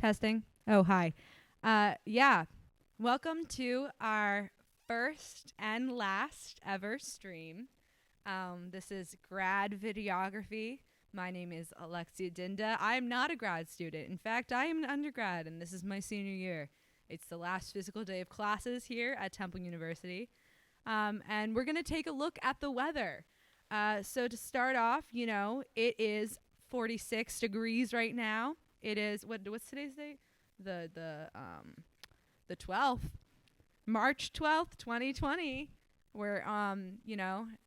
Testing. Oh, hi. Yeah. Welcome to our first and last ever stream. This is Grad Videography. My name is Alexia Dinda. I am not a grad student. In fact, I am an undergrad, and this is my senior year. It's the last physical day of classes here at Temple University. And we're going to take a look at the weather. So to start off, it is 46 degrees right now. It is what's today's date? The 12th. March 12th, 2020. We're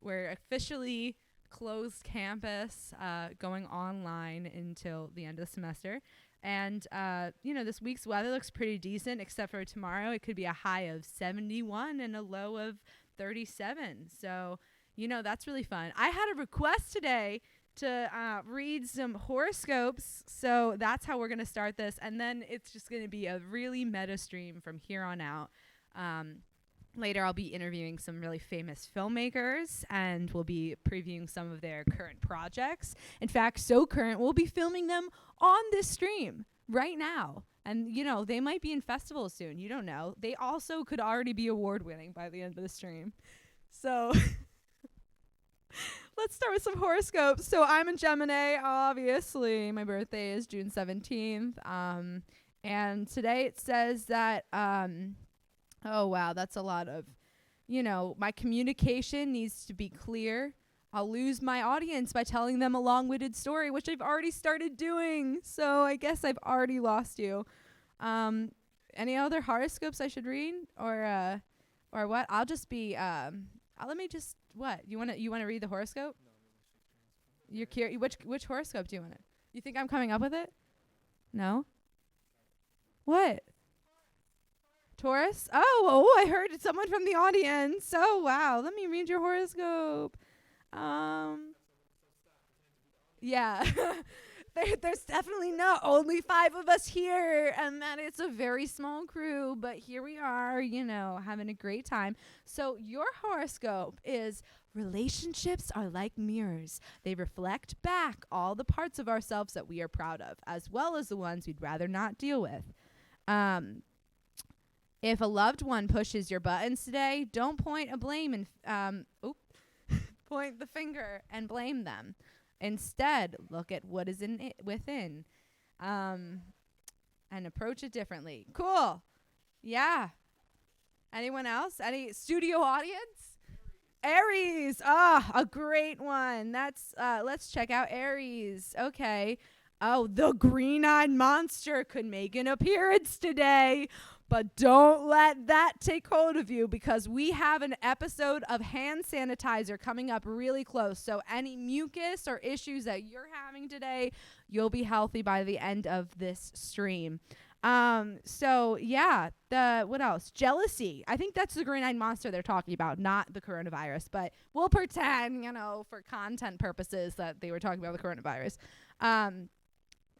officially closed campus, going online until the end of the semester. And this week's weather looks pretty decent, except for tomorrow. It could be a high of 71 and a low of 37. So, that's really fun. I had a request today to read some horoscopes, so that's how we're going to start this. And then it's just going to be a really meta stream from here on out. Later, I'll be interviewing some really famous filmmakers, and we'll be previewing some of their current projects. In fact, so current, we'll be filming them on this stream right now. And, they might be in festivals soon. You don't know. They also could already be award-winning by the end of the stream. So let's start with some horoscopes. So I'm a Gemini, obviously. My birthday is June 17th. And today it says that, oh, wow, that's a lot of, my communication needs to be clear. I'll lose my audience by telling them a long-winded story, which I've already started doing. So I guess I've already lost you. Any other horoscopes I should read, or what? I'll just be. What? You wanna read the horoscope? No, you're curious. Which horoscope do you want to? You think I'm coming up with it? No. What? Taurus? Oh, I heard someone from the audience. Oh, wow. Let me read your horoscope. Yeah. There's definitely not only 5 of us here, and that it's a very small crew, but here we are, having a great time. So your horoscope is relationships are like mirrors. They reflect back all the parts of ourselves that we are proud of, as well as the ones we'd rather not deal with. If a loved one pushes your buttons today, don't point a blame and point the finger and blame them. Instead, look at what is in it within, and approach it differently. Cool. Yeah. Anyone else? Any studio audience? Aries. A great one. Let's check out Aries. Okay. Oh, the green-eyed monster could make an appearance today. But don't let that take hold of you, because we have an episode of hand sanitizer coming up really close. So any mucus or issues that you're having today, you'll be healthy by the end of this stream. What else? Jealousy. I think that's the green-eyed monster they're talking about, not the coronavirus. But we'll pretend, for content purposes that they were talking about the coronavirus.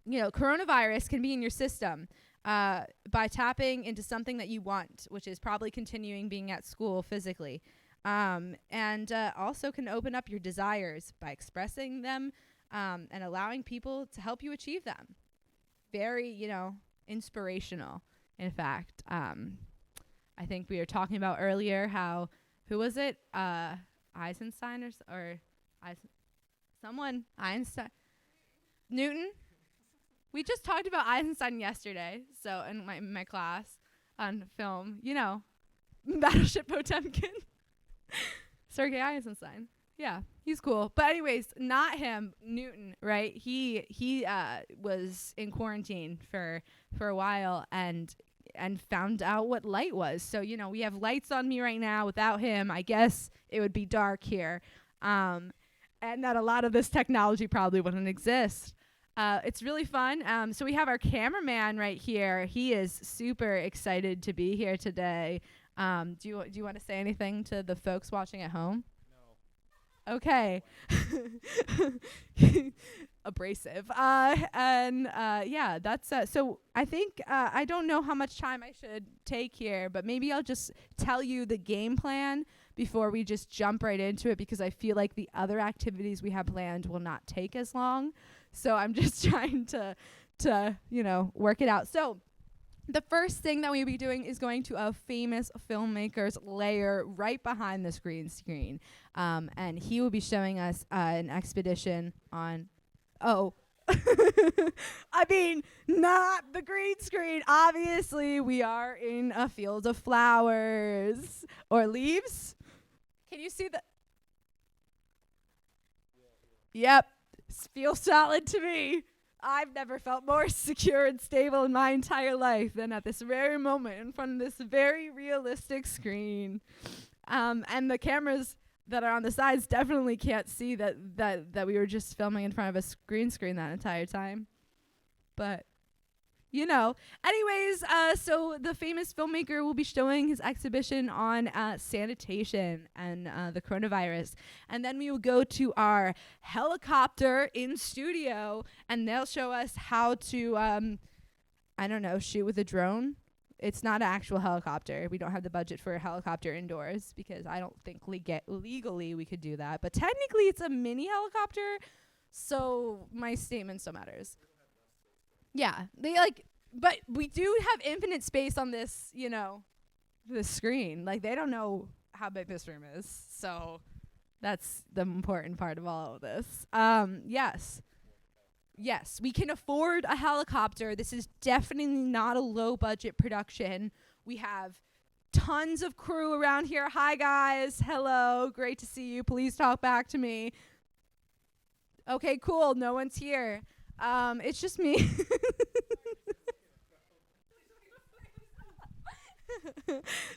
Coronavirus can be in your system by tapping into something that you want, which is probably continuing being at school physically. And also can open up your desires by expressing them and allowing people to help you achieve them. Very, inspirational, in fact. I think we were talking about earlier how, who was it? Eisenstein or Einstein? Newton? We just talked about Eisenstein yesterday, so in my class on film, Battleship Potemkin. Sergei Eisenstein. Yeah, he's cool. But anyways, not him, Newton, right? He was in quarantine for a while and found out what light was. So, we have lights on me right now. Without him, I guess it would be dark here. And that a lot of this technology probably wouldn't exist. It's really fun. So we have our cameraman right here. He is super excited to be here today. Do you want to say anything to the folks watching at home? No. Okay. Abrasive. That's so I think I don't know how much time I should take here, but maybe I'll just tell you the game plan before we just jump right into it, because I feel like the other activities we have planned will not take as long. So I'm just trying to to, work it out. So the first thing that we'll be doing is going to a famous filmmaker's lair right behind the green screen. And he will be showing us an expedition on, I mean, not the green screen. Obviously, we are in a field of flowers or leaves. Can you see the? Yep. Feels solid to me. I've never felt more secure and stable in my entire life than at this very moment in front of this very realistic screen. And the cameras that are on the sides definitely can't see that we were just filming in front of a green screen that entire time. But, Anyways, so the famous filmmaker will be showing his exhibition on sanitation and the coronavirus. And then we will go to our helicopter in studio, and they'll show us how to, shoot with a drone. It's not an actual helicopter. We don't have the budget for a helicopter indoors because I don't think legally we could do that. But technically, it's a mini helicopter, so my statement still matters. Yeah, but we do have infinite space on this, this screen. Like, they don't know how big this room is, so that's the important part of all of this. Yes, we can afford a helicopter. This is definitely not a low-budget production. We have tons of crew around here. Hi, guys. Hello. Great to see you. Please talk back to me. Okay, cool. No one's here. It's just me.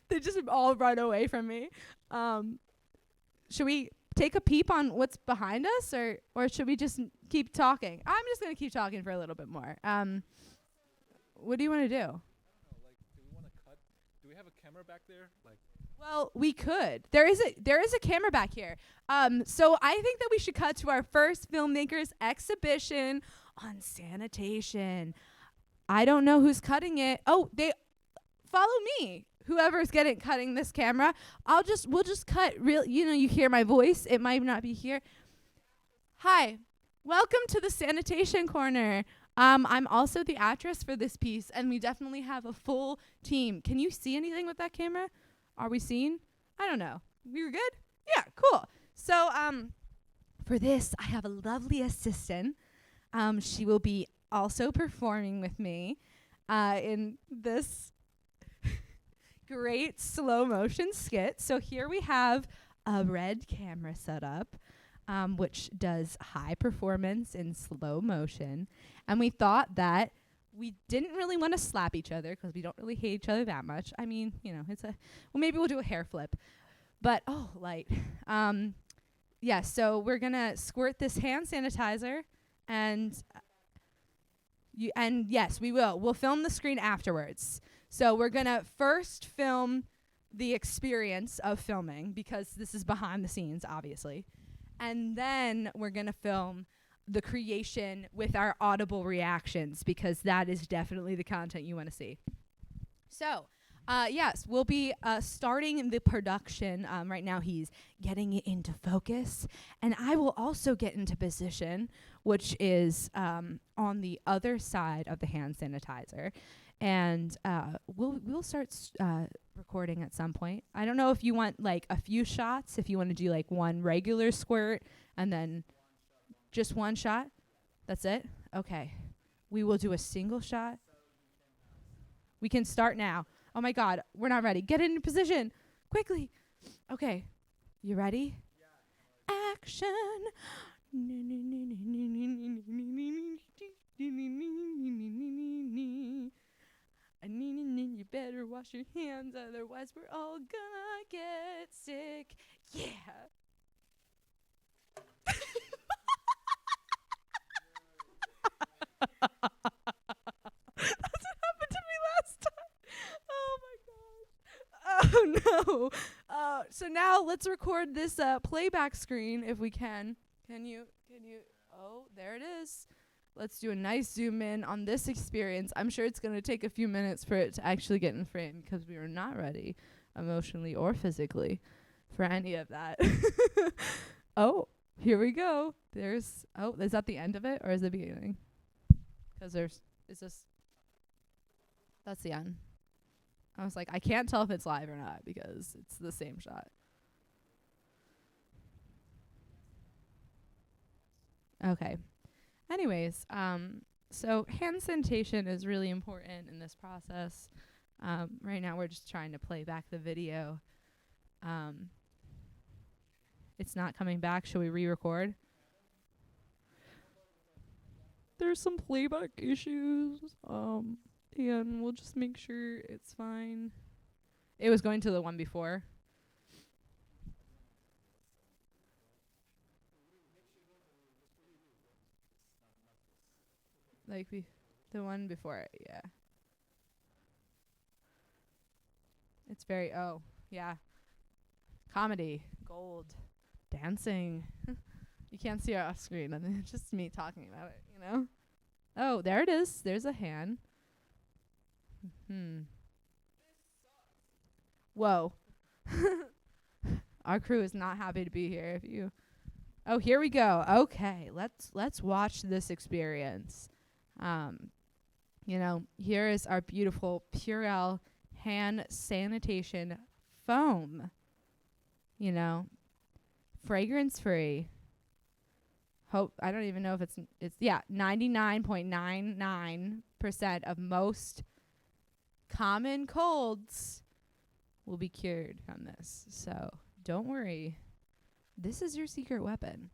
They just all run away from me. Should we take a peep on what's behind us, or should we just keep talking? I'm just going to keep talking for a little bit more. What do you want to do? I don't know, do we want to cut? Do we have a camera back there? Well, we could. There is a camera back here. So I think that we should cut to our first filmmakers exhibition on sanitation. I don't know who's cutting it. Oh, they follow me. Whoever's cutting this camera. We'll just cut real, you hear my voice. It might not be here. Hi. Welcome to the sanitation corner. I'm also the actress for this piece, and we definitely have a full team. Can you see anything with that camera? Are we seen? I don't know. We were good? Yeah, cool. So, for this, I have a lovely assistant. She will be also performing with me in this great slow motion skit. So here we have a red camera set up, which does high performance in slow motion. And we thought that we didn't really want to slap each other because we don't really hate each other that much. I mean, maybe we'll do a hair flip. But, light. So we're going to squirt this hand sanitizer and yes, we will. We'll film the screen afterwards. So we're going to first film the experience of filming because this is behind the scenes, obviously. And then we're going to film the creation with our audible reactions because that is definitely the content you want to see. So, yes, we'll be starting the production. Right now he's getting it into focus. And I will also get into position, which is on the other side of the hand sanitizer. And we'll start recording at some point. I don't know if you want a few shots, if you want to do one regular squirt and then just one shot. That's it? Okay. We will do a single shot. We can start now. Oh my God, we're not ready. Get into position quickly. Okay. You ready? Yeah. Action. You better wash your hands, otherwise we're all gonna get sick. Yeah. That's what happened to me last time. Oh my gosh. Oh no. So now let's record this playback screen if we can. Can you? Oh, there it is. Let's do a nice zoom in on this experience. I'm sure it's going to take a few minutes for it to actually get in frame because we were not ready emotionally or physically for any of that. Oh, here we go. Is that the end of it or is it the beginning? Because there's Is this? That's the end. I was like, I can't tell if it's live or not because it's the same shot. Okay. Anyways, so hand sanitation is really important in this process. Right now we're just trying to play back the video. It's not coming back. Should we re-record? There's some playback issues. And we'll just make sure it's fine. It was going to the one before. Like the one before it, yeah. It's very, yeah. Comedy, gold, dancing. You can't see our off screen, and it's just me talking about it, you know? Oh, there it is. There's a hand. Whoa. Our crew is not happy to be here. Oh, here we go. Okay, let's watch this experience. Here is our beautiful Purell hand sanitation foam. Fragrance free. I don't even know if it's 99.99% of most common colds will be cured from this. So don't worry. This is your secret weapon.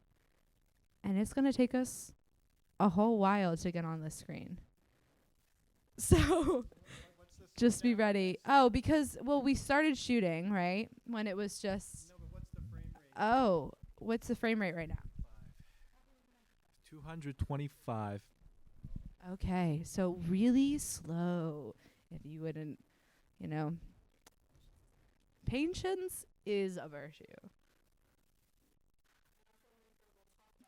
And it's going to take us a whole while to get on the screen. So just be ready. Oh, because, we started shooting, right? When it was just... No, but what's the frame rate? Oh, what's the frame rate right now? 225. Okay, so really slow. If you wouldn't, patience is a virtue.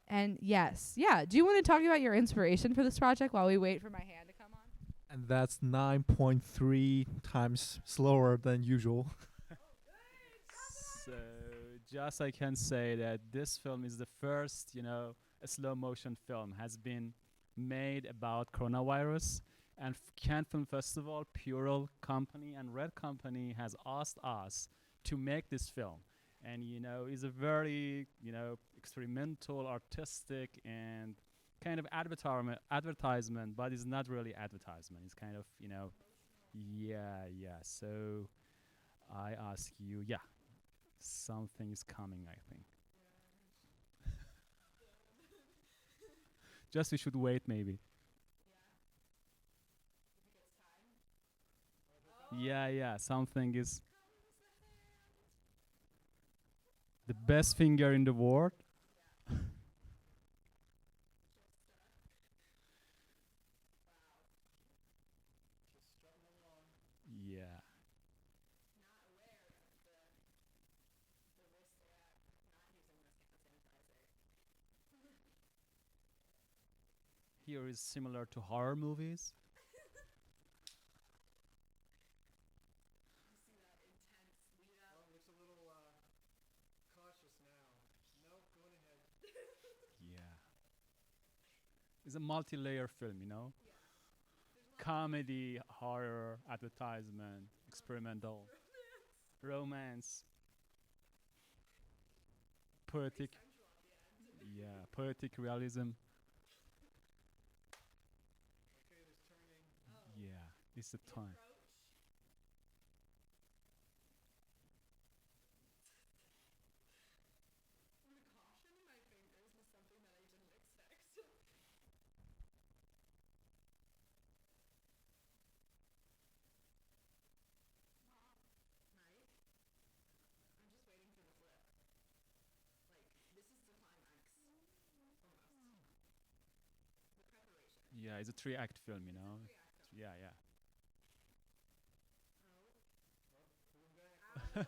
And yes, do you want to talk about your inspiration for this project while we wait for my hand to come on? And that's 9.3 times slower than usual. So just I can say that this film is the first, a slow motion film has been made about coronavirus, and Cannes Film Festival, Purell Company and Red Company has asked us to make this film. And it's a very experimental, artistic, and kind of advertisement, but it's not really advertisement. It's kind of yeah. So I ask you, something is coming, I think. Just we should wait, maybe. Yeah, something is the best finger in the world. Yeah. Here is similar to horror movies. Looks a little cautious now. Nope, going ahead. Yeah. It's a multi-layer film, Comedy, horror, advertisement, experimental, romance, poetic. Yeah, poetic realism. Okay, it is turning. Yeah, it's the time. Yeah, it's a three-act film, Yeah. Wow.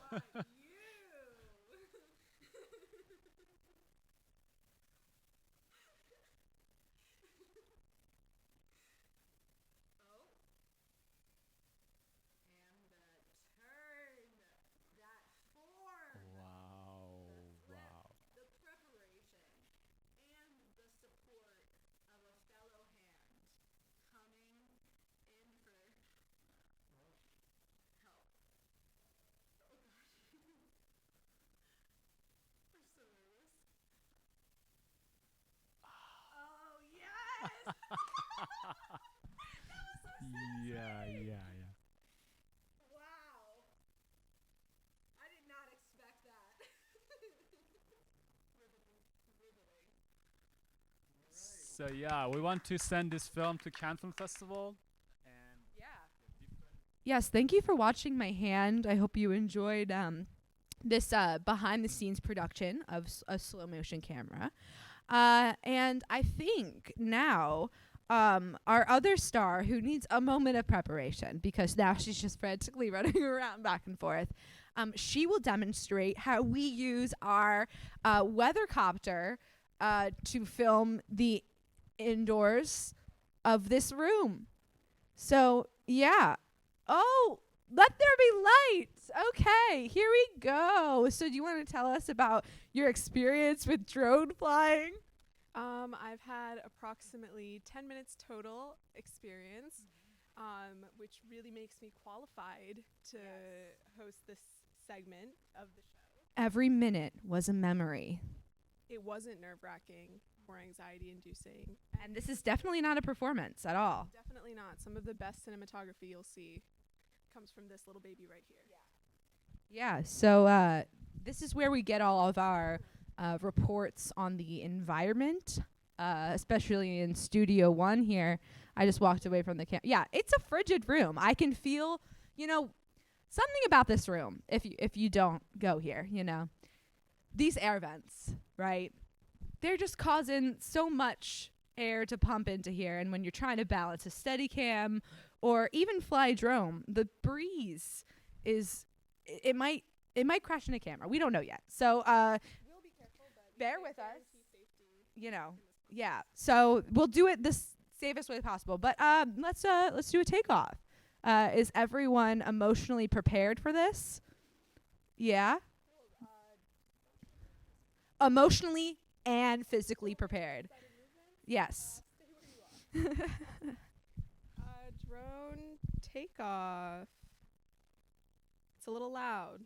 So yeah, we want to send this film to Cannes Film Festival. And Yes, thank you for watching my hand. I hope you enjoyed this behind the scenes production of a slow motion camera. And I think now our other star who needs a moment of preparation because now she's just frantically running around back and forth. She will demonstrate how we use our weathercopter to film the indoors of this room. So, yeah. Oh, let there be lights. Okay, here we go. So do you want to tell us about your experience with drone flying? I've had approximately 10 minutes total experience, which really makes me qualified to host this segment of the show. Every minute was a memory. It wasn't nerve-wracking or anxiety-inducing. And this is definitely not a performance at all. Definitely not. Some of the best cinematography you'll see comes from this little baby right here. Yeah, so this is where we get all of our reports on the environment, especially in Studio 1 here. I just walked away from the camera. Yeah, it's a frigid room. I can feel, something about this room if you don't go here, These air vents, right? They're just causing so much air to pump into here, and when you're trying to balance a Steadicam or even fly a drone, the breeze is it might crash in a camera. We don't know yet. So We'll be careful, but bear with us. Yeah. So we'll do it the safest way possible. But let's do a takeoff. Is everyone emotionally prepared for this? Yeah. Emotionally and physically prepared. Yes. Drone takeoff. It's a little loud.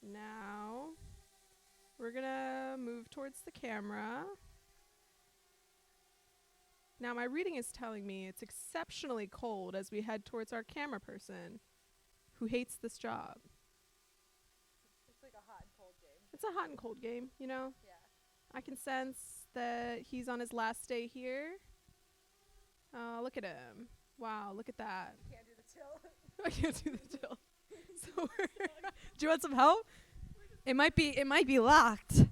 Now, we're gonna move towards the camera. Now, my reading is telling me it's exceptionally cold as we head towards our camera person who hates this job. It's like a hot and cold game. It's a hot and cold game, Yeah. I can sense that he's on his last day here. Look at him. Wow, look at that. Can't do the tilt. I can't do the tilt. So Do you want some help? It might be locked.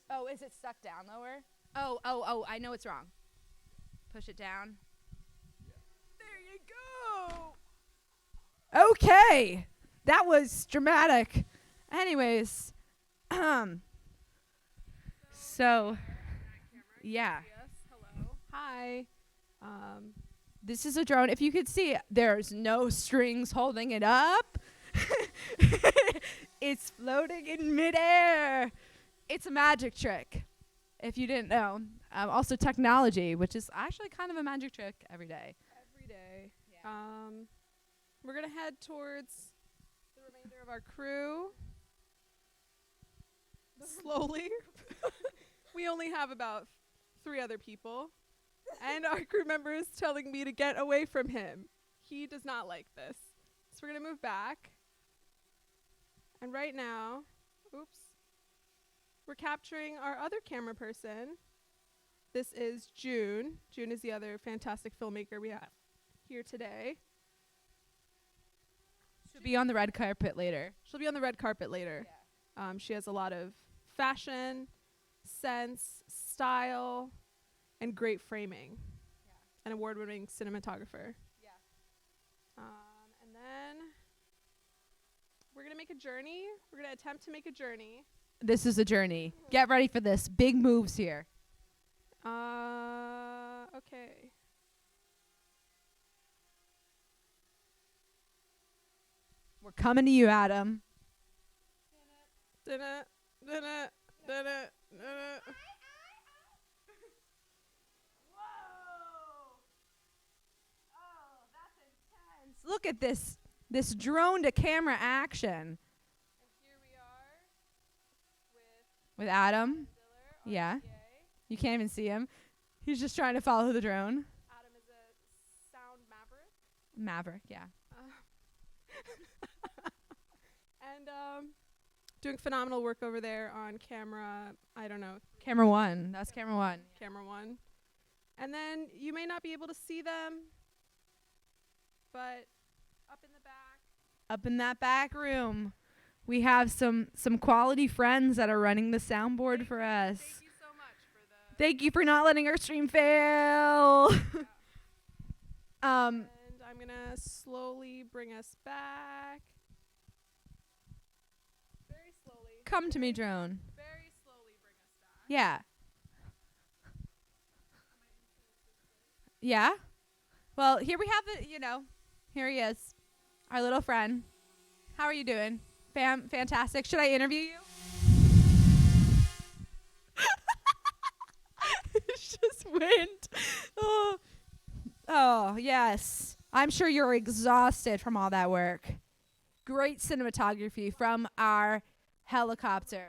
Oh, is it stuck down lower? Oh, I know it's wrong. Push it down. There you go. Okay. That was dramatic. Anyways, so yeah. Yes, hello. Hi. This is a drone. If you could see, there's no strings holding it up. It's floating in midair. It's a magic trick, if you didn't know. Also technology, which is actually kind of a magic trick every day. Every day. Yeah. We're going to head towards the remainder of our crew. Slowly. We only have about 3 other people. And our crew member is telling me to get away from him. He does not like this. So we're going to move back. And right now, we're capturing our other camera person. This is June. June is the other fantastic filmmaker we have here today. She'll be on the red carpet later. She'll be on the red carpet later. Yeah. She has a lot of fashion, sense, style, and great framing. Yeah. An award-winning cinematographer. Yeah. And then we're going to make a journey. We're going to attempt to make a journey. This is a journey. Get ready for this. Big moves here. Okay. We're coming to you, Adam. Dinna, dinna, dinna, dinna. Look at this drone to camera action And here we are with Adam. Diller, Yeah. RCA. You can't even see him. He's just trying to follow the drone. Adam is a sound maverick. Maverick, yeah. And doing phenomenal work over there on camera. I don't know, Camera one. That's camera one. camera one. And then you may not be able to see them, but up in the back. Up in that back room, we have some quality friends that are running the soundboard for us. Thank you so much for the. Thank you for not letting our stream fail. And I'm gonna slowly bring us back. Very slowly. Come to me, drone. Very slowly bring us back. Yeah. Yeah. Well, here we have the, here he is, our little friend. How are you doing? Fantastic. Should I interview you? It's just wind. Oh, yes. I'm sure you're exhausted from all that work. Great cinematography from our helicopter.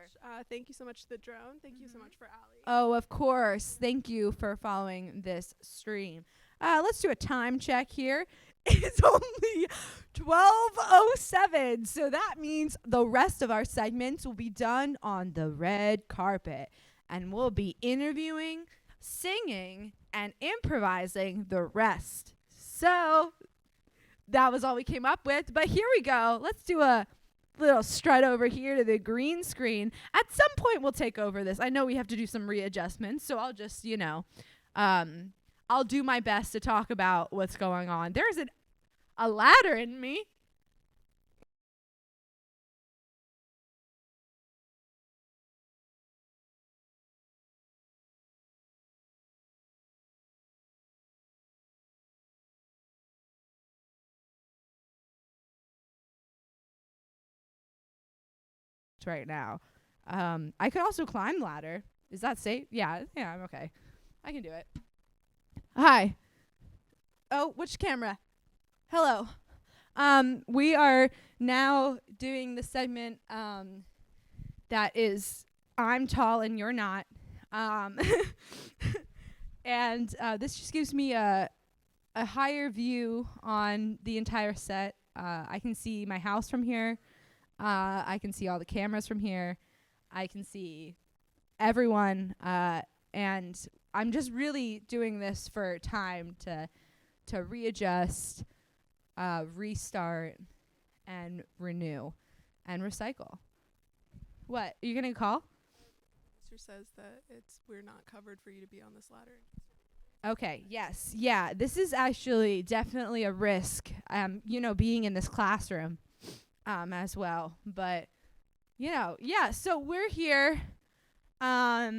Thank you so much to the drone. Thank you so much for Allie. Oh, of course. Thank you for following this stream. Let's do a time check here. It's only 12:07, so that means the rest of our segments will be done on the red carpet, and we'll be interviewing, singing, and improvising the rest. So that was all we came up with, but here we go. Let's do a little strut over here to the green screen. At some point, we'll take over this. I know we have to do some readjustments, so I'll just, I'll do my best to talk about what's going on. There's a ladder in me. Right now. I could also climb ladder. Is that safe? Yeah, I'm okay. I can do it. Hi. Oh, which camera? Hello. We are now doing the segment that is I'm tall and you're not. And this just gives me a higher view on the entire set. I can see my house from here. I can see all the cameras from here. I can see everyone. And I'm just really doing this for time to readjust, restart, and renew, and recycle. What? Are you going to call? Mr. says that we're not covered for you to be on this ladder. Okay, yes. Yeah, this is actually definitely a risk, being in this classroom as well. But, yeah, so we're here now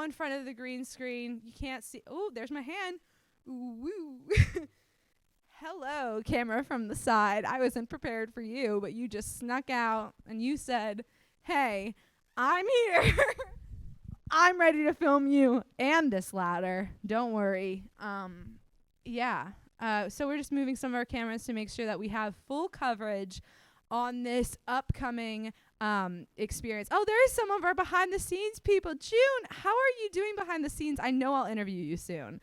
in front of the green screen. You can't see. Oh, there's my hand. Ooh. Hello, camera from the side. I wasn't prepared for you, but you just snuck out and you said, hey, I'm here. I'm ready to film you and this ladder. Don't worry. So we're just moving some of our cameras to make sure that we have full coverage on this upcoming experience. Oh, there's some of our behind the scenes people. June, how are you doing behind the scenes? I know I'll interview you soon.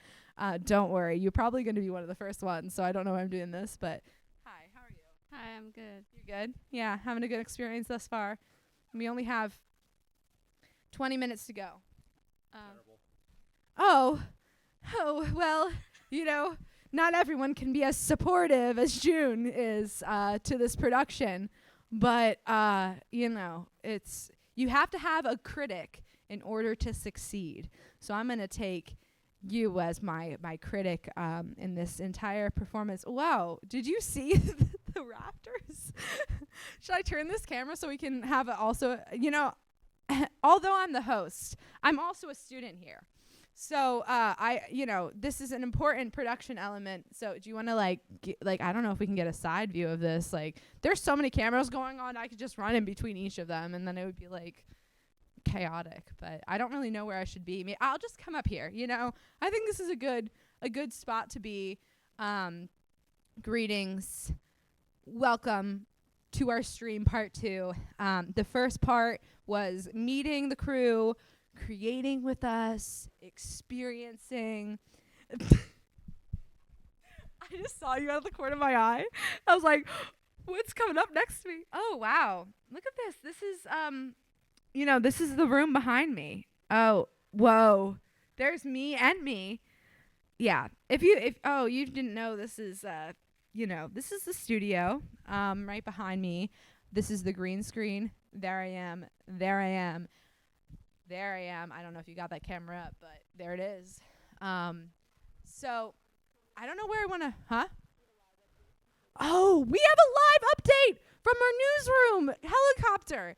Don't worry. You're probably going to be one of the first ones, so I don't know why I'm doing this, but hi, how are you? Hi, I'm good. You're good? Yeah, having a good experience thus far. We only have 20 minutes to go. Oh, well, not everyone can be as supportive as June is to this production, but it's you have to have a critic in order to succeed. So I'm gonna take you as my critic in this entire performance. Wow, did you see the rafters? Should I turn this camera so we can have it also? Although I'm the host, I'm also a student here. So, this is an important production element. So do you want to I don't know if we can get a side view of this. There's so many cameras going on. I could just run in between each of them and then it would be chaotic, but I don't really know where I should be. I'll just come up here. I think this is a good spot to be. Greetings. Welcome to our stream part 2. The first part was meeting the crew, creating with us, experiencing. I just saw you out of the corner of my eye. I was like, What's coming up next to me? Oh, wow. Look at this. This is, this is the room behind me. Oh, whoa. There's me and me. Yeah. If you didn't know, this is, this is the studio, right behind me. This is the green screen. There I am. There I am. There I am. I don't know if you got that camera up, but there it is. So I don't know where I want to, Oh, we have a live update from our newsroom helicopter.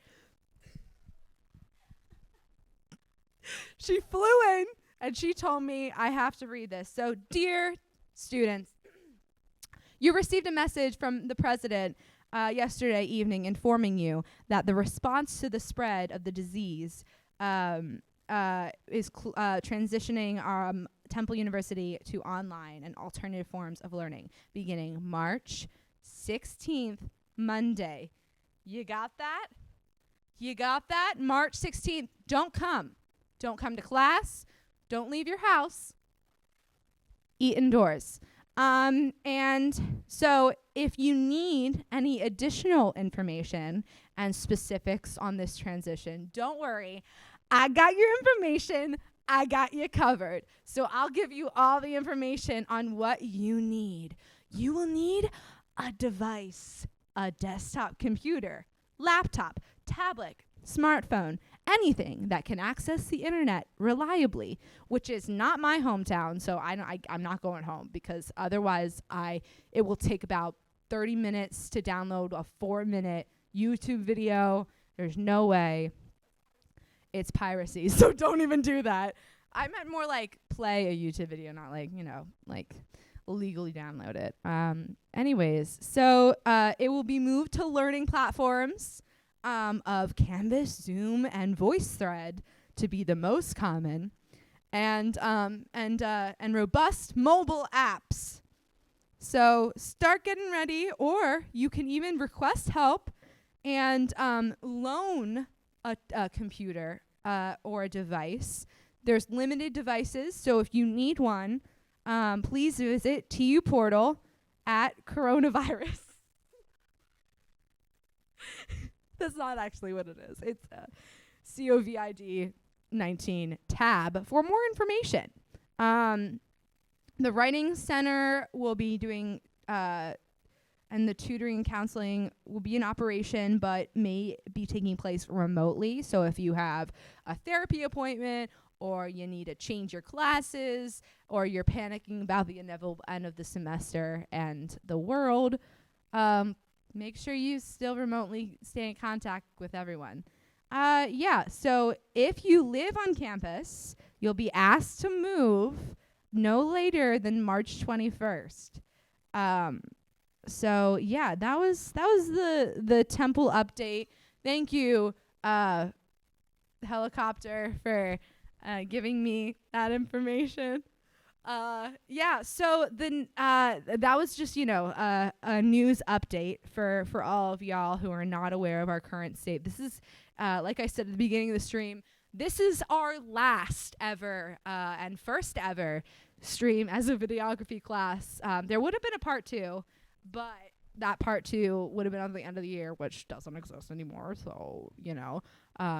She flew in and she told me I have to read this. So, dear students, you received a message from the president yesterday evening informing you that the response to the spread of the disease is transitioning Temple University to online and alternative forms of learning beginning March 16th, Monday. You got that? You got that? March 16th. Don't come. Don't come to class. Don't leave your house. Eat indoors. And so if you need any additional information and specifics on this transition, don't worry. I got your information. I got you covered. So I'll give you all the information on what you need. You will need a device, a desktop computer, laptop, tablet, smartphone, anything that can access the internet reliably, which is not my hometown. So I'm not going home because otherwise it will take about 30 minutes to download a 4-minute YouTube video. There's no way. It's piracy, so don't even do that. I meant more like play a YouTube video, not like, illegally download it. Anyways, so it will be moved to learning platforms of Canvas, Zoom, and VoiceThread to be the most common, and robust mobile apps. So start getting ready, or you can even request help and loan a computer or a device. There's limited devices, so if you need one, please visit TU Portal at coronavirus. That's not actually what it is. It's COVID-19 tab for more information. The Writing Center will be doing and the tutoring and counseling will be in operation, but may be taking place remotely. So if you have a therapy appointment, or you need to change your classes, or you're panicking about the inevitable end of the semester and the world, make sure you still remotely stay in contact with everyone. So if you live on campus, you'll be asked to move no later than March 21st. So yeah, that was the Temple update. Thank you, helicopter, for giving me that information. So then that was just a news update for all of y'all who are not aware of our current state. This is like I said at the beginning of the stream, this is our last ever and first ever stream as a videography class. There would have been a part 2, but that part 2 would have been on the end of the year, which doesn't exist anymore. So,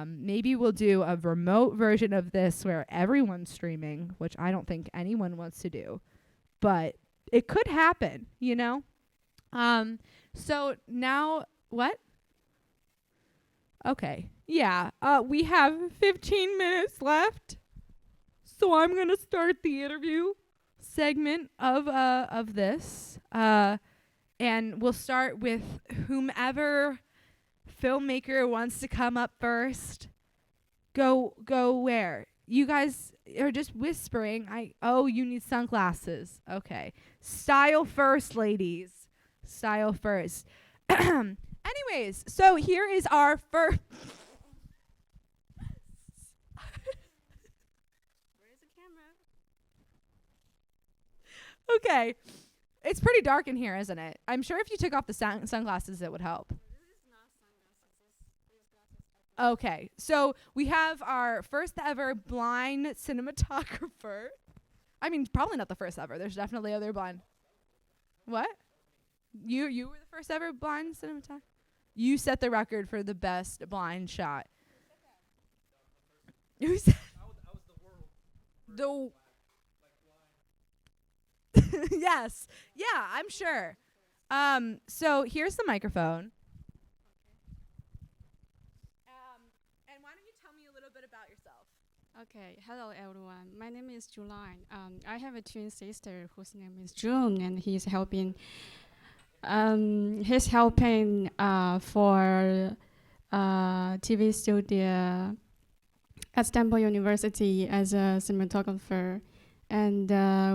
maybe we'll do a remote version of this where everyone's streaming, which I don't think anyone wants to do, but it could happen, So now what? Okay. Yeah. We have 15 minutes left. So I'm going to start the interview segment of this. And we'll start with whomever filmmaker wants to come up first. Go where? You guys are just whispering. You need sunglasses. Okay. Style first, ladies. Style first. Anyways, so here is our first. Where's the camera? Okay. It's pretty dark in here, isn't it? I'm sure if you took off the sunglasses, it would help. This is not sunglasses. Okay. So we have our first ever blind cinematographer. I mean, probably not the first ever. There's definitely other blind. What? You were the first ever blind cinematographer. You set the record for the best blind shot. Who said the yes. Yeah, I'm sure. So here's the microphone. And why don't you tell me a little bit about yourself? Okay, hello everyone. My name is July. I have a twin sister whose name is June, and he's helping. For TV studio at Stanford University as a cinematographer, and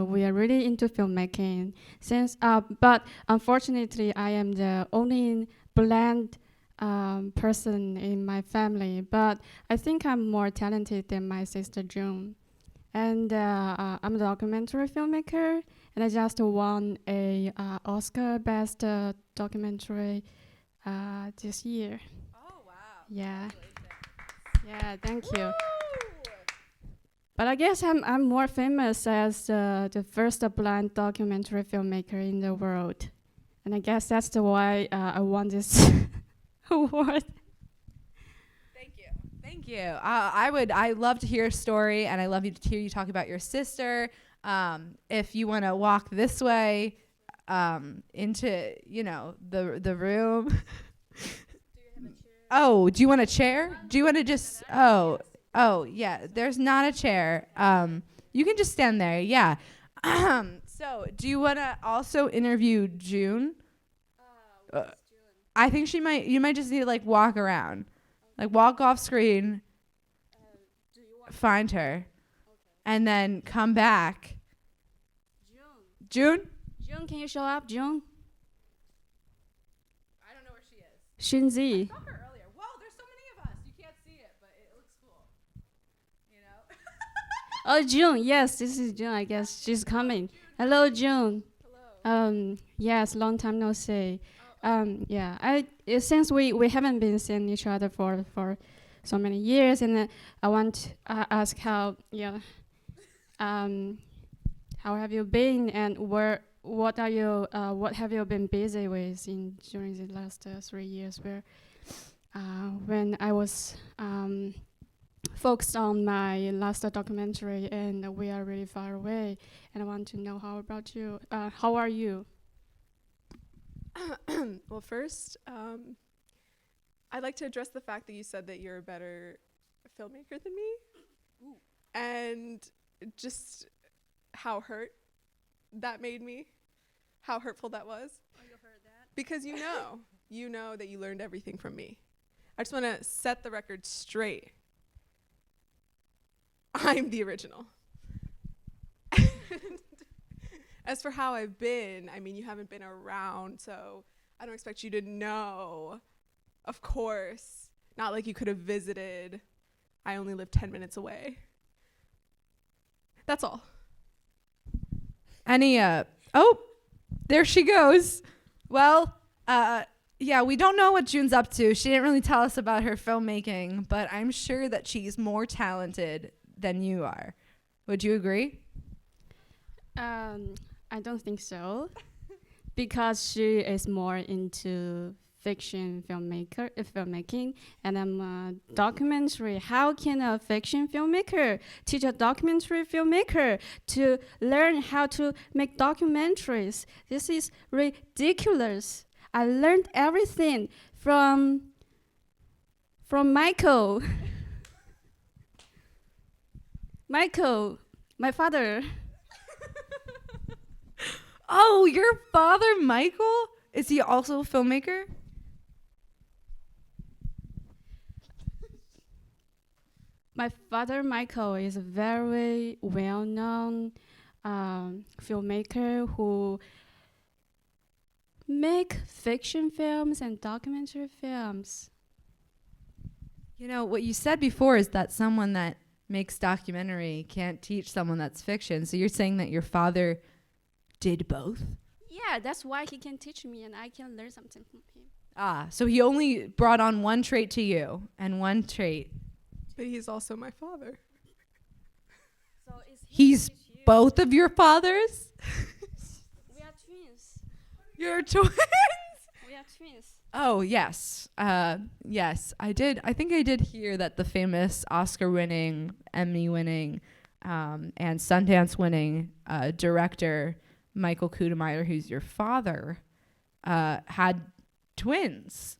we are really into filmmaking. But unfortunately, I am the only blind person in my family. But I think I'm more talented than my sister June. And I'm a documentary filmmaker, and I just won a Oscar Best Documentary this year. Oh wow. Yeah. Yeah, thank you. But I guess I'm more famous as the first blind documentary filmmaker in the world, and I guess that's the why I won this award. Thank you. I love to hear a story, and I love to hear you talk about your sister. If you want to walk this way, into the room. Do you have a chair? Oh, do you want a chair? Do you want to just? Oh, yeah. There's not a chair. You can just stand there. Yeah. So, do you want to also interview June? I think you might just need to walk around. Walk off screen, find her, and then come back. June? June, can you show up, June? I don't know where she is. Shinzi. I saw her earlier. Whoa, there's so many of us. You can't see it, but it looks cool. You know? Oh, June. Yes, this is June. I guess she's coming. Hello, June. Hello. Yes, long time no see. Yeah, since we haven't been seeing each other for so many years, and I want to ask how have you been, and what have you been busy with during the last 3 years? When I was focused on my last documentary, and we are really far away, and I want to know how about you? How are you? Well, first, I'd like to address the fact that you said that you're a better filmmaker than me. Ooh. And just how hurt that made me, how hurtful that was. Oh, you heard that? Because you know that you learned everything from me. I just want to set the record straight. I'm the original. As for how I've been, I mean, you haven't been around, so I don't expect you to know. Of course. Not like you could have visited. I only live 10 minutes away. That's all. There she goes. Well, yeah, we don't know what June's up to. She didn't really tell us about her filmmaking, but I'm sure that she's more talented than you are. Would you agree? I don't think so, because she is more into fiction filmmaking, and I'm a documentary. How can a fiction filmmaker teach a documentary filmmaker to learn how to make documentaries? This is ridiculous. I learned everything from Michael. Michael, my father. Oh, your father, Michael? Is he also a filmmaker? My father, Michael, is a very well-known filmmaker who make fiction films and documentary films. You know, what you said before is that someone that makes documentary can't teach someone that's fiction. So you're saying that your father did both? Yeah, that's why he can teach me and I can learn something from him. Ah, so he only brought on one trait to you and one trait. But he's also my father. So He's both of your fathers? We are twins. You're twins. We are twins. Oh yes, yes. I did. I think I did hear that the famous Oscar-winning, Emmy-winning, and Sundance-winning director Michael Kudemeyer, who's your father, had twins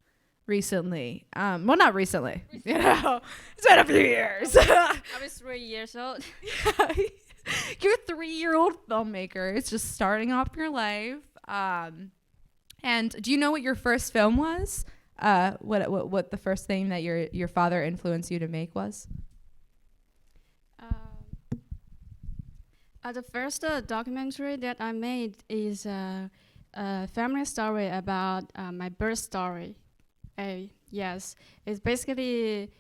recently. Well, not recently. You know, it's been a few years. I was 3 years old. You're a 3-year-old filmmaker. It's just starting off your life. And do you know what your first film was? What the first thing that your father influenced you to make was? The first documentary that I made is a family story about my birth story. Yes, it's basically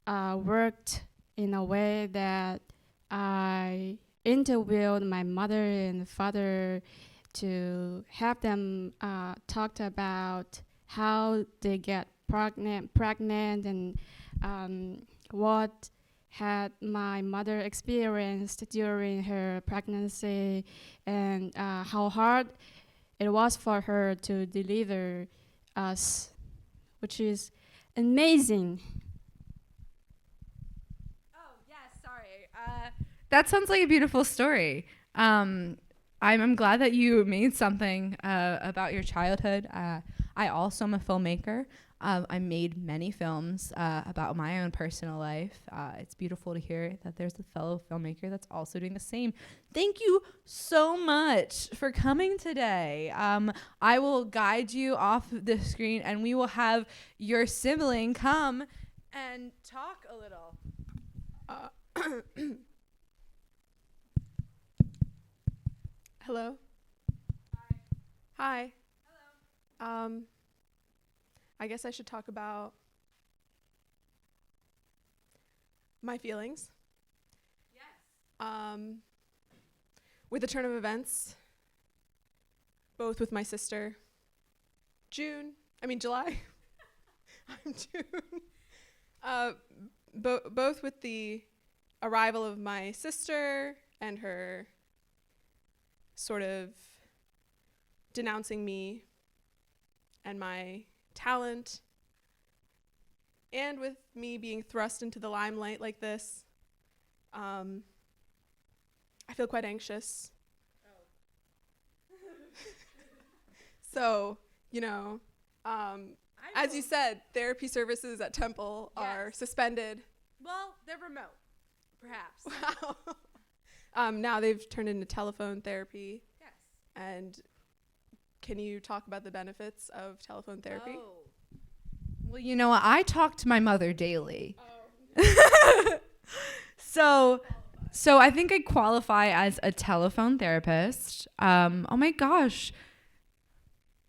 worked in a way that I interviewed my mother and father to have them talked about how they get pregnant and what had my mother experienced during her pregnancy and how hard it was for her to deliver us, which is amazing. Oh, yes, sorry. That sounds like a beautiful story. I'm glad that you made something about your childhood. I also am a filmmaker. I made many films about my own personal life. It's beautiful to hear that there's a fellow filmmaker that's also doing the same. Thank you so much for coming today. I will guide you off the screen, and we will have your sibling come and talk a little. Hello. Hi. Hello. I guess I should talk about my feelings. Yes. With the turn of events, both with my sister, July. I'm June. Both with the arrival of my sister and her sort of denouncing me and my talent, and with me being thrust into the limelight like this, I feel quite anxious. So, as you said, therapy services at Temple are suspended. Well, they're remote, perhaps. Wow. Now they've turned into telephone therapy. Yes. And can you talk about the benefits of telephone therapy? Oh. Well, you know what? I talk to my mother daily. Oh. So I think I qualify as a telephone therapist. Oh my gosh.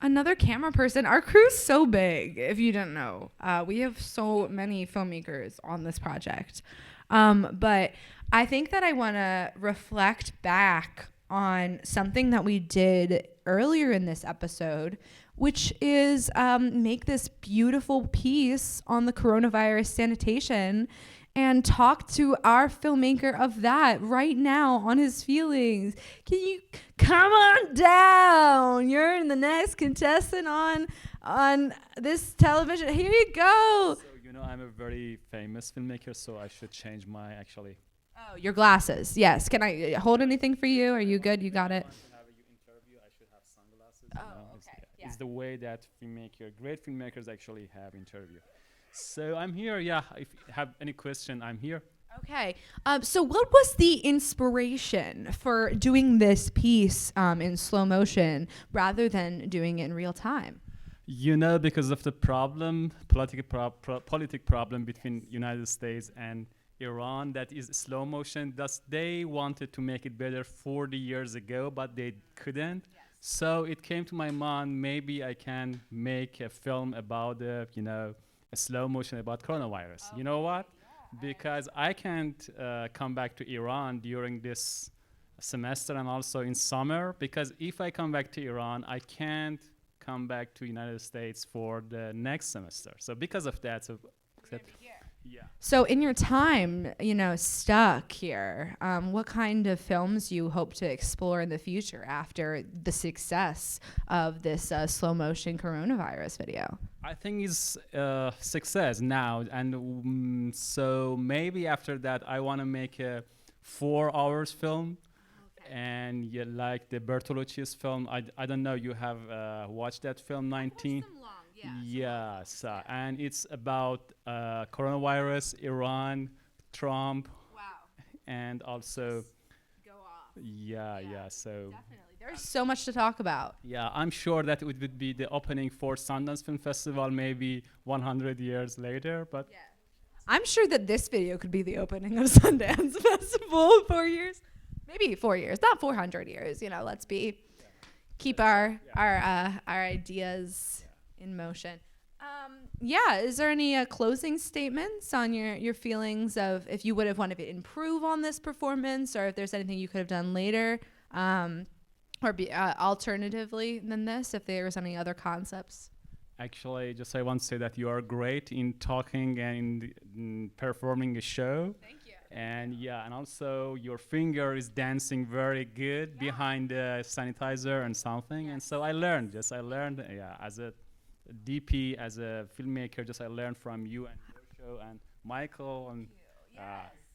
Another camera person. Our crew's so big, if you didn't know. We have so many filmmakers on this project. But I think that I want to reflect back on something that we did earlier in this episode, which is make this beautiful piece on the coronavirus sanitation and talk to our filmmaker of that right now on his feelings. Can you come on down? You're the next contestant on this television. Here you go. So, I'm a very famous filmmaker, so I should change my actually. Oh, your glasses. Yes. Can I hold anything for you? Are you good? You got it? If I want to have an interview, I should have sunglasses. Oh, okay. Yeah. It's the way that great filmmakers actually have interview. So I'm here. Yeah. If you have any question, I'm here. Okay. So what was the inspiration for doing this piece in slow motion rather than doing it in real time? Because of the political problem between United States and Iran, that is slow motion. Thus, they wanted to make it better 40 years ago, but they couldn't. Yes. So it came to my mind, maybe I can make a film about a slow motion about coronavirus. You know what? Yeah. Because I can't come back to Iran during this semester and also in summer, because if I come back to Iran, I can't come back to United States for the next semester. So because of that, Yeah. So in your time, stuck here, what kind of films you hope to explore in the future after the success of this slow motion coronavirus video? I think it's success now, and so maybe after that I want to make a 4 hours film. And yeah, like the Bertolucci's film, I don't know, you have watched that film, 19? Yes, and it's about coronavirus, Iran, Trump, Wow. and also, Go off. yeah, so. Definitely. There's so much to talk about. Yeah, I'm sure that it would be the opening for Sundance Film Festival maybe 100 years later, but Yeah. I'm sure that this video could be the opening of Sundance Festival 4 years. Maybe 4 years, not 400 years. Let's keep our ideas in motion. Is there any closing statements on your feelings of if you would have wanted to improve on this performance, or if there's anything you could have done later, or be alternatively than this, if there was any other concepts? actually just I want to say that you are great in talking and in performing a show. Thank you. And yeah, and also your finger is dancing very good behind the sanitizer and something. And so I learned, as a DP, as a filmmaker, I learned from you and your show and Michael and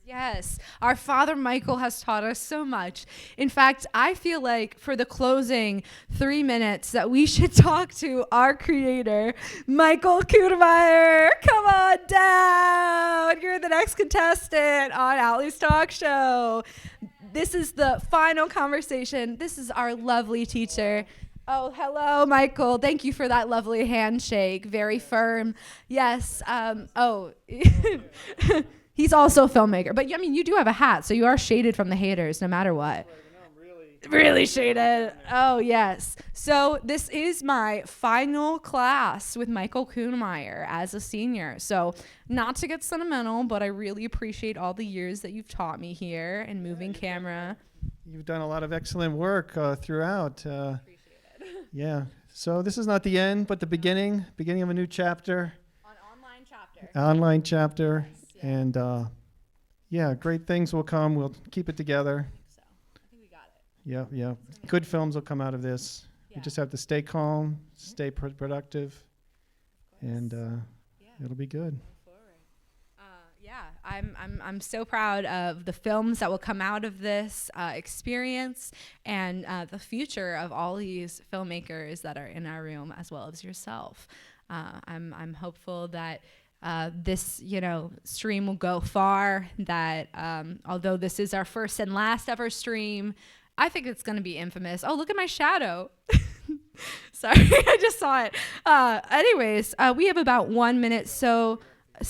Yes, our father Michael has taught us so much. In fact, I feel like for the closing 3 minutes that we should talk to our creator, Michael Kudemeyer. Come on down. You're the next contestant on Allie's talk show. This is the final conversation. This is our lovely teacher. Oh, hello, Michael. Thank you for that lovely handshake. Very firm. Yes. He's also a filmmaker. But, you do have a hat, so you are shaded from the haters no matter what. Really shaded. Oh, yes. So this is my final class with Michael Kudemeyer as a senior. So not to get sentimental, but I really appreciate all the years that you've taught me here in moving camera. You've done a lot of excellent work throughout. Appreciate it. Yeah. So this is not the end, but the beginning of a new chapter. Online chapter. And great things will come. We'll keep it together. So I think we got it. Yeah. Good films will come out of this. Yeah. We just have to stay calm, stay productive, and it'll be good. I'm so proud of the films that will come out of this experience and the future of all these filmmakers that are in our room, as well as yourself. I'm hopeful that this, stream will go far, that although this is our first and last ever stream, I think it's going to be infamous. Oh, look at my shadow. Sorry, I just saw it. Anyways, we have about 1 minute. So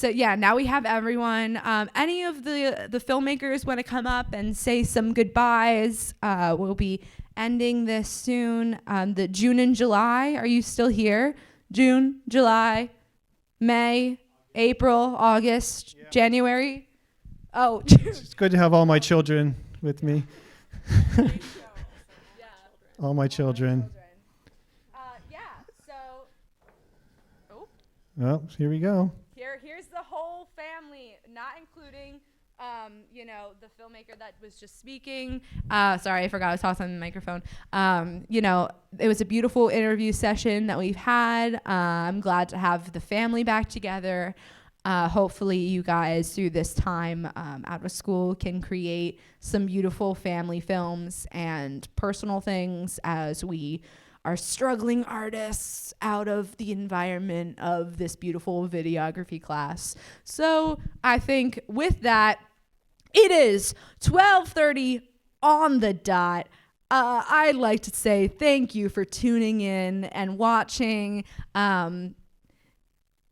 yeah, now we have everyone. Any of the filmmakers want to come up and say some goodbyes? We'll be ending this soon. The June and July, are you still here? June, July, May, April, August, January. Oh, It's good to have all my children with me. All my children. Well, here we go. Here's the whole family, not including, the filmmaker that was just speaking. Sorry, I forgot I was talking on the microphone. It was a beautiful interview session that we've had. I'm glad to have the family back together. Hopefully you guys, through this time out of school, can create some beautiful family films and personal things as we are struggling artists out of the environment of this beautiful videography class. So I think with that, it is 12:30 on the dot. I'd like to say thank you for tuning in and watching.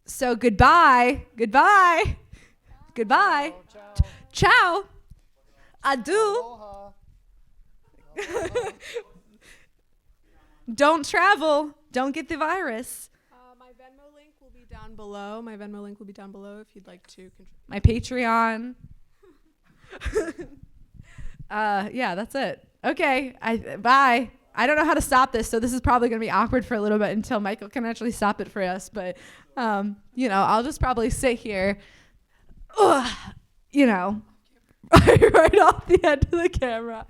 So goodbye. Ciao. Adieu. Don't travel. Don't get the virus. My Venmo link will be down below if you'd like to contribute. My Patreon. That's it. Okay. Bye. I don't know how to stop this, so this is probably going to be awkward for a little bit until Michael can actually stop it for us. But, I'll just probably sit here. you know, right off the end of the camera.